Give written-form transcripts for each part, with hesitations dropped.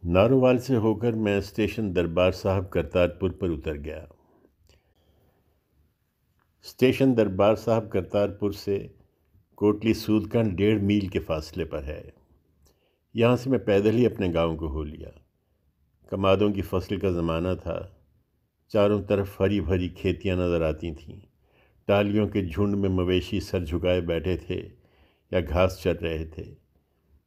नारोवाल से होकर मैं स्टेशन दरबार साहब करतारपुर पर उतर गया। स्टेशन दरबार साहब करतारपुर से कोटली सूदकांड 1.5 मील के फासले पर है। यहाँ से मैं पैदल ही अपने गांव को हो लिया। कमादों की फसल का ज़माना था। चारों तरफ हरी भरी खेतियाँ नज़र आती थीं। टालियों के झुंड में मवेशी सर झुकाए बैठे थे या घास चर रहे थे।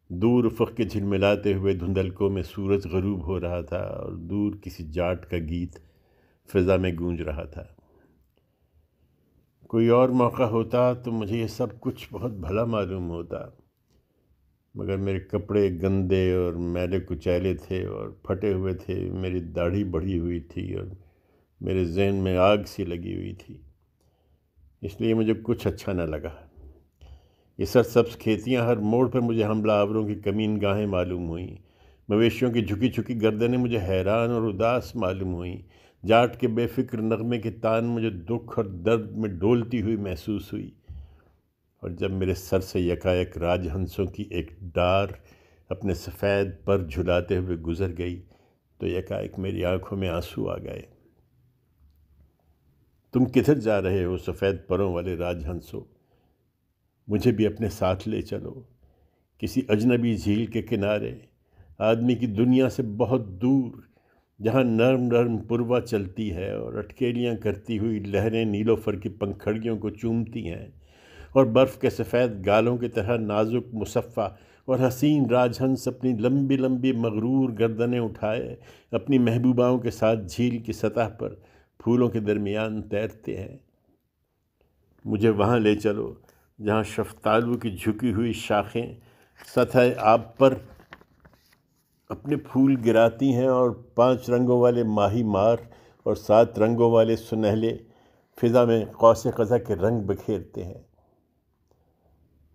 दूर उफ़क़ के झिलमिलाते हुए धुंधलकों में सूरज ग़रूब हो रहा था और दूर किसी जाट का गीत फ़िज़ा में गूंज रहा था। कोई और मौका होता तो मुझे ये सब कुछ बहुत भला मालूम होता, मगर मेरे कपड़े गंदे और मैले कुचैले थे और फटे हुए थे। मेरी दाढ़ी बढ़ी हुई थी और मेरे ज़हन में आग सी लगी हुई थी, इसलिए मुझे कुछ अच्छा न लगा। ये सरसब्ज़ खेतियाँ हर मोड़ पर मुझे हमलावरों की कमीन गाहें मालूम हुईं। मवेशियों की झुकी झुकी गर्दनें मुझे हैरान और उदास मालूम हुईं। जाट के बेफिक्र नगमे की तान मुझे दुख और दर्द में डोलती हुई महसूस हुई। और जब मेरे सर से यकायक राजहंसों की एक डार अपने सफ़ेद पर झुलाते हुए गुजर गई तो यकायक मेरी आंखों में आंसू आ गए। तुम किधर जा रहे हो सफ़ेद परों वाले राजहंसों? मुझे भी अपने साथ ले चलो, किसी अजनबी झील के किनारे, आदमी की दुनिया से बहुत दूर, जहाँ नर्म नर्म पुरवा चलती है और अटकेलियाँ करती हुई लहरें नीलोफर की पंखड़ियों को चूमती हैं और बर्फ़ के सफ़ेद गालों की तरह नाजुक मुसफ़्फ़ा और हसीन राजहंस अपनी लंबी लंबी मगरूर गर्दनें उठाए अपनी महबूबाओं के साथ झील की सतह पर फूलों के दरमियान तैरते हैं। मुझे वहाँ ले चलो जहाँ शफ्तालू की झुकी हुई शाखें सतह आब पर अपने फूल गिराती हैं और 5 रंगों वाले माही मार और 7 रंगों वाले सुनहले फ़िज़ा में कौसे क़ज़ा के रंग बिखेरते हैं।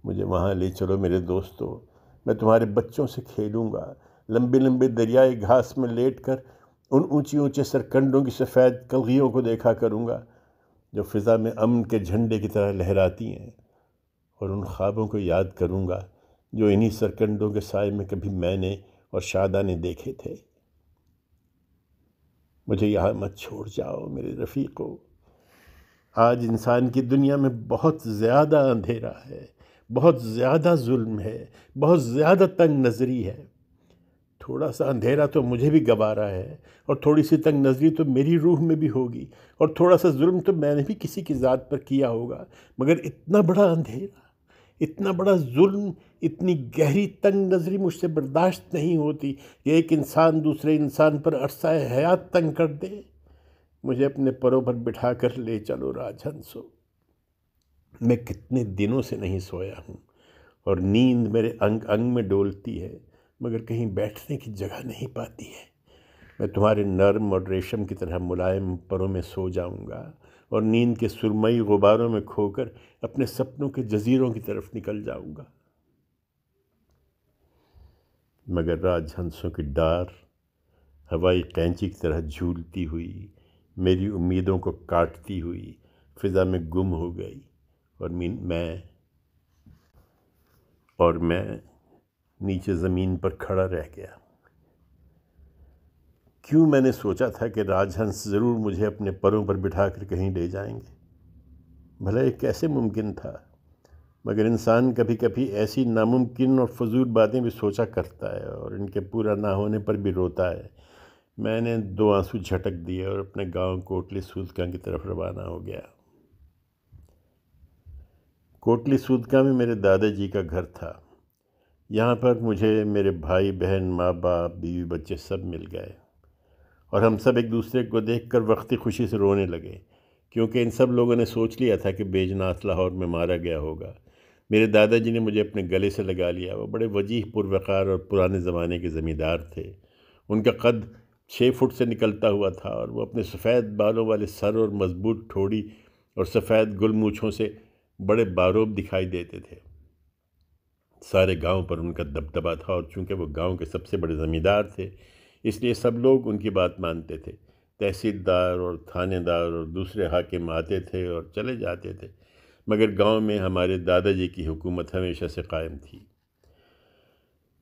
मुझे वहाँ ले चलो मेरे दोस्तों, मैं तुम्हारे बच्चों से खेलूँगा। लंबे लंबे दरियाई घास में लेटकर उन ऊंचे ऊंचे सरकंडों की सफ़ेद कलगियों को देखा करूँगा जो फ़िज़ा में अमन के झंडे की तरह लहराती हैं, और उन ख्वाबों को याद करूँगा जो इन्हीं सरकंडों के साए में कभी मैंने और शादा ने देखे थे। मुझे यहाँ मत छोड़ जाओ मेरे रफ़ीक़ों। आज इंसान की दुनिया में बहुत ज़्यादा अंधेरा है, बहुत ज़्यादा जुल्म है, बहुत ज़्यादा तंग नज़री है। थोड़ा सा अंधेरा तो मुझे भी गवारा है और थोड़ी सी तंग नज़री तो मेरी रूह में भी होगी, और थोड़ा सा जुल्म तो मैंने भी किसी की ज़ात पर किया होगा, मगर इतना बड़ा अंधेरा, इतना बड़ा जुल्म, इतनी गहरी तंग नज़री मुझसे बर्दाश्त नहीं होती कि एक इंसान दूसरे इंसान पर अरसा हयात तंग कर दे। मुझे अपने परों पर बिठा कर ले चलो राजहंसो। मैं कितने दिनों से नहीं सोया हूँ और नींद मेरे अंग अंग में डोलती है, मगर कहीं बैठने की जगह नहीं पाती है। मैं तुम्हारे नर्म और रेशम की तरह मुलायम परों में सो जाऊंगा और नींद के सुरमई गुबारों में खोकर अपने सपनों के जजीरों की तरफ निकल जाऊंगा। मगर राजहंसों की डार हवाई कैंची की तरह झूलती हुई मेरी उम्मीदों को काटती हुई फ़िज़ा में गुम हो गई, और मैं नीचे ज़मीन पर खड़ा रह गया। क्यों मैंने सोचा था कि राजहंस ज़रूर मुझे अपने परों पर बिठाकर कहीं ले जाएंगे। भला ये कैसे मुमकिन था? मगर इंसान कभी कभी ऐसी नामुमकिन और फजूल बातें भी सोचा करता है और इनके पूरा ना होने पर भी रोता है। मैंने 2 आंसू झटक दिए और अपने गांव कोटली सूदका की तरफ रवाना हो गया। कोटली सूदका में मेरे दादाजी का घर था। यहाँ पर मुझे मेरे भाई बहन, माँ बाप, बीवी बच्चे सब मिल गए और हम सब एक दूसरे को देखकर वक्ती खुशी से रोने लगे, क्योंकि इन सब लोगों ने सोच लिया था कि बेजनात लाहौर में मारा गया होगा। मेरे दादाजी ने मुझे अपने गले से लगा लिया। वो बड़े वजीह, पुरवकार और पुराने ज़माने के ज़मींदार थे। उनका कद 6 फुट से निकलता हुआ था और वो अपने सफ़ेद बालों वाले सर और मजबूत ठोड़ी और सफ़ेद गुलमूछों से बड़े बारोब दिखाई देते थे। सारे गांव पर उनका दबदबा था और चूंकि वो गांव के सबसे बड़े ज़मींदार थे, इसलिए सब लोग उनकी बात मानते थे। तहसीलदार और थानेदार और दूसरे हाकिम आते थे और चले जाते थे, मगर गांव में हमारे दादाजी की हुकूमत हमेशा से कायम थी।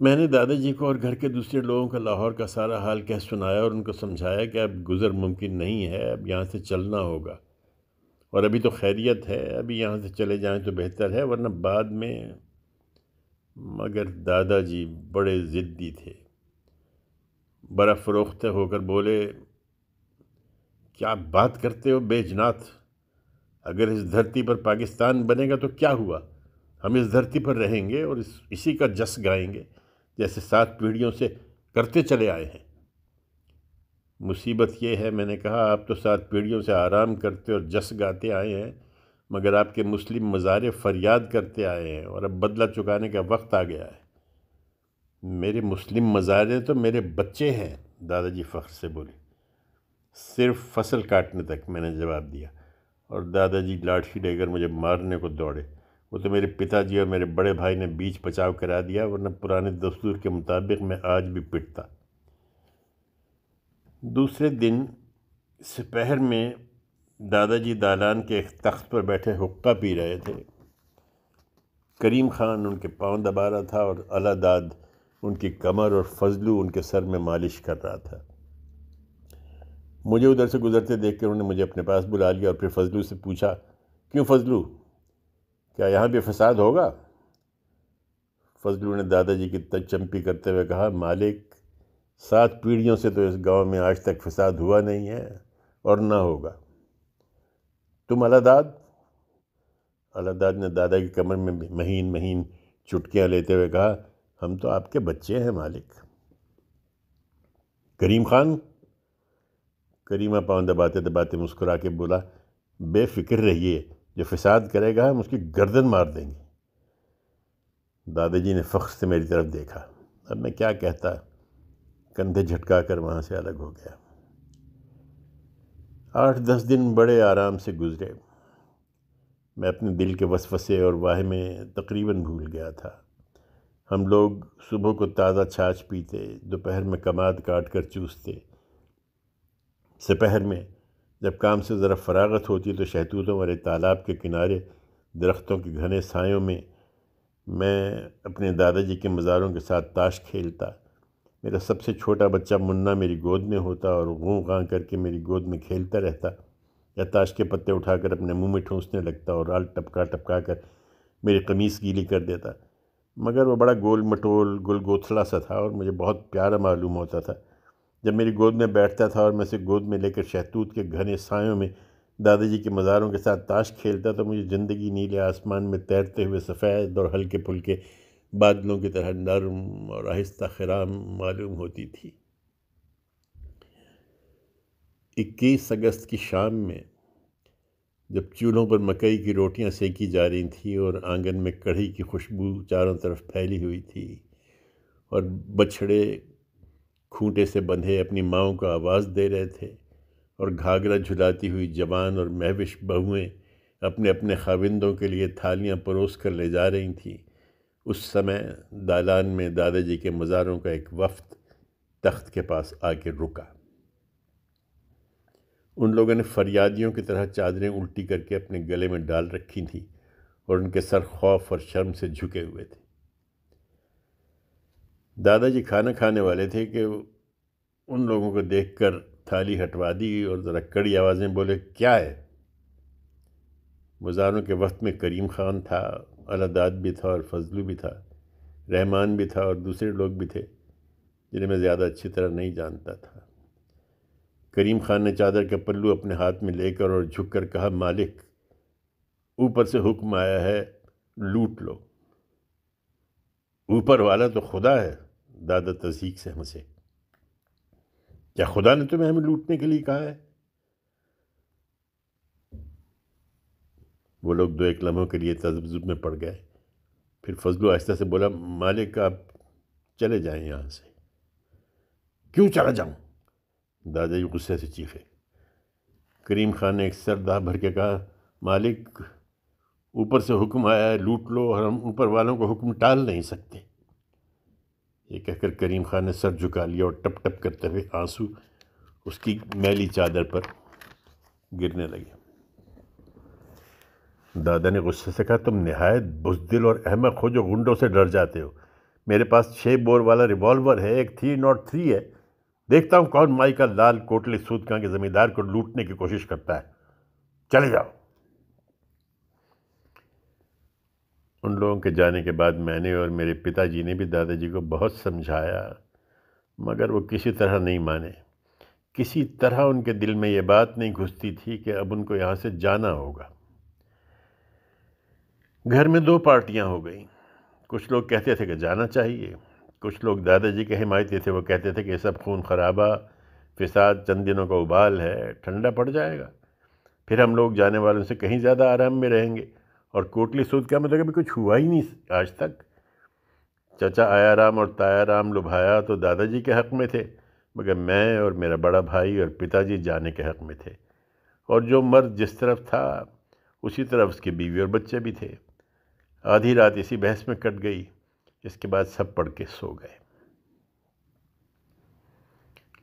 मैंने दादाजी को और घर के दूसरे लोगों का लाहौर का सारा हाल कह सुनाया और उनको समझाया कि अब गुज़र मुमकिन नहीं है, अब यहाँ से चलना होगा। और अभी तो खैरियत है, अभी यहाँ से चले जाएं तो बेहतर है, वरना बाद में। मगर दादाजी बड़े ज़िद्दी थे। बड़ा फ़रोख्त होकर बोले, क्या बात करते हो बेजनात? अगर इस धरती पर पाकिस्तान बनेगा तो क्या हुआ? हम इस धरती पर रहेंगे और इसी का जस गाएंगे, जैसे 7 पीढ़ियों से करते चले आए हैं। मुसीबत ये है, मैंने कहा, आप तो 7 पीढ़ियों से आराम करते और जस गाते आए हैं, मगर आपके मुस्लिम मज़ारे फरियाद करते आए हैं और अब बदला चुकाने का वक्त आ गया है। मेरे मुस्लिम मज़ारे तो मेरे बच्चे हैं, दादाजी फ़ख्र से बोले। सिर्फ फसल काटने तक, मैंने जवाब दिया। और दादाजी लाठी लेकर मुझे मारने को दौड़े। वो तो मेरे पिताजी और मेरे बड़े भाई ने बीच बचाव करा दिया, वरना पुराने दस्तूर के मुताबिक मैं आज भी पिटता। दूसरे दिन दोपहर में दादाजी दालान के एक तख्त पर बैठे हुक्का पी रहे थे। करीम खान उनके पांव दबा रहा था और अलादाद उनकी कमर और फजलू उनके सर में मालिश कर रहा था। मुझे उधर से गुजरते देख कर उन्होंने मुझे अपने पास बुला लिया और फिर फजलू से पूछा, क्यों फजलू, क्या यहाँ भी फसाद होगा? फजलू ने दादाजी की चंपी करते हुए कहा, मालिक, 7 पीढ़ियों से तो इस गांव में आज तक फसाद हुआ नहीं है और ना होगा। तुम अलादाद? अलादाद ने दादा की कमर में महीन महीन चुटकियाँ लेते हुए कहा, हम तो आपके बच्चे हैं मालिक। करीम खान? करीमा पाँव दबाते दबाते मुस्कुरा के बोला, बेफिक्र रहिए, जो फसाद करेगा हम उसकी गर्दन मार देंगे। दादाजी ने फ़ख्र से मेरी तरफ देखा। अब मैं क्या कहता, कंधे झटका कर वहाँ से अलग हो गया। 8-10 दिन बड़े आराम से गुजरे। मैं अपने दिल के वसवसे और वाह में तकरीबन भूल गया था। हम लोग सुबह को ताज़ा छाछ पीते, दोपहर में कमाद काट कर चूसते। दोपहर में जब काम से ज़रा फरागत होती तो शहतूतों वाले तालाब के किनारे दरख्तों के घने सायों में मैं अपने दादाजी के मज़ारों के साथ ताश खेलता। मेरा सबसे छोटा बच्चा मुन्ना मेरी गोद में होता और गूं गां करके मेरी गोद में खेलता रहता, या ताश के पत्ते उठाकर अपने मुंह में ठूंसने लगता और आल टपका टपका कर मेरी कमीज़ गीली कर देता। मगर वो बड़ा गोल मटोल गुलगोथला सा था और मुझे बहुत प्यारा मालूम होता था। जब मेरी गोद में बैठता था और मैं उसे गोद में लेकर शहतूत के घने सायों में दादाजी के मज़ारों के साथ ताश खेलता, तो मुझे ज़िंदगी नीले आसमान में तैरते हुए सफ़ेद और हल्के फुल्के बादलों की तरह नरम और आहिस्ता खिराम मालूम होती थी। 21 अगस्त की शाम में जब चूल्हों पर मकई की रोटियां सेकी जा रही थी और आंगन में कढ़ी की खुशबू चारों तरफ फैली हुई थी और बछड़े खूंटे से बंधे अपनी माँओं को आवाज़ दे रहे थे और घाघरा झुलाती हुई जवान और महविश बहुएं अपने अपने खाविंदों के लिए थालियां परोस कर ले जा रही थीं, उस समय दालान में दादाजी के मज़ारों का एक वफ्द तख्त के पास आके रुका। उन लोगों ने फरियादियों की तरह चादरें उल्टी करके अपने गले में डाल रखी थी और उनके सर खौफ और शर्म से झुके हुए थे। दादाजी खाना खाने वाले थे कि उन लोगों को देखकर थाली हटवा दी और ज़रा कड़ी आवाज़ें बोले, क्या है? मज़ारों के वक्त में करीम खान था, अलादाद भी था और फजलू भी था, रहमान भी था और दूसरे लोग भी थे जिन्हें मैं ज़्यादा अच्छी तरह नहीं जानता था। करीम खान ने चादर का पल्लू अपने हाथ में लेकर और झुककर कहा, मालिक, ऊपर से हुक्म आया है, लूट लो। ऊपर वाला तो खुदा है, दादा तज़हीक से हंसे। क्या खुदा ने तुम्हें हमें लूटने के लिए कहा है? वो लोग 2-1 लम्हों के लिए तज़ब्ज़ुब में पड़ गए। फिर फजलू आहिस्ता से बोला, मालिक, आप चले जाएं यहाँ से। क्यों चला जाऊँ? दादाजी गुस्से से चीखे। करीम खान ने एक सरदा भर के कहा, मालिक, ऊपर से हुक्म आया है, लूट लो, और हम ऊपर वालों को हुक्म टाल नहीं सकते। ये कहकर करीम खान ने सर झुका लिया और टप टप करते हुए आंसू उसकी मैली चादर पर गिरने लगे। दादा ने गुस्से से कहा, तुम निहायत बुज़दिल और अहमक हो जो गुंडों से डर जाते हो। मेरे पास 6 बोर वाला रिवॉल्वर है, एक 303 है। देखता हूँ कौन माई का लाल कोटली सूदका के जमींदार को लूटने की कोशिश करता है। चले जाओ। उन लोगों के जाने के बाद मैंने और मेरे पिताजी ने भी दादाजी को बहुत समझाया, मगर वो किसी तरह नहीं माने। किसी तरह उनके दिल में ये बात नहीं घुसती थी कि अब उनको यहाँ से जाना होगा। घर में 2 पार्टियाँ हो गई। कुछ लोग कहते थे कि जाना चाहिए, कुछ लोग दादाजी के हिमायती थे। वो कहते थे कि ये सब खून खराबा, फिसाद चंद दिनों का उबाल है, ठंडा पड़ जाएगा, फिर हम लोग जाने वालों से कहीं ज़्यादा आराम में रहेंगे। और कोटली सूद का मतलब कभी कुछ हुआ ही नहीं आज तक। चचा आयाराम और तायाराम लुभाया तो दादाजी के हक़ में थे, मगर मैं और मेरा बड़ा भाई और पिताजी जाने के हक़ में थे। और जो मर्द जिस तरफ था उसी तरफ उसकी बीवी और बच्चे भी थे। आधी रात इसी बहस में कट गई। इसके बाद सब पढ़ के सो गए,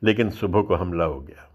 लेकिन सुबह को हमला हो गया।